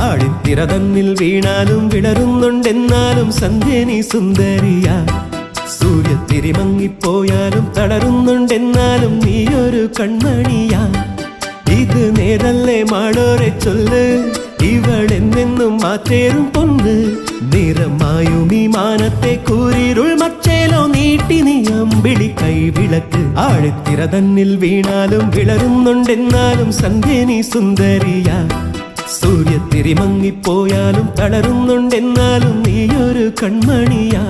ആഴിത്തിര തന്നിൽ വീണാലും വിടരുന്നുണ്ടെന്നാലും സന്ധ്യ നീ സുന്ദരിയാ. സൂര്യത്തിരി മങ്ങിപ്പോയാലും തളരുന്നുണ്ടെന്നാലും നീയൊരു കൺമണിയാ. ഇത് നേരല്ലേ മാളോരെ ചൊല്ല്, ഇവളെന്നെന്നും മാറ്റേറും പൊന്ന്. നിറമായും ഈ മാനത്തെ കൂരിരുൾ മച്ചേലോ നീട്ടി നീ അമ്പിളി കൈവിളക്ക്. ആഴിത്തിര തന്നിൽ വീണാലും വിളരുന്നുണ്ടെന്നാലും സന്ധ്യ നീ സുന്ദരിയാ. സൂര്യത്തിരി മങ്ങിപ്പോയാലും തളരുന്നുണ്ടെന്നാലും നീയൊരു കൺമണിയാ.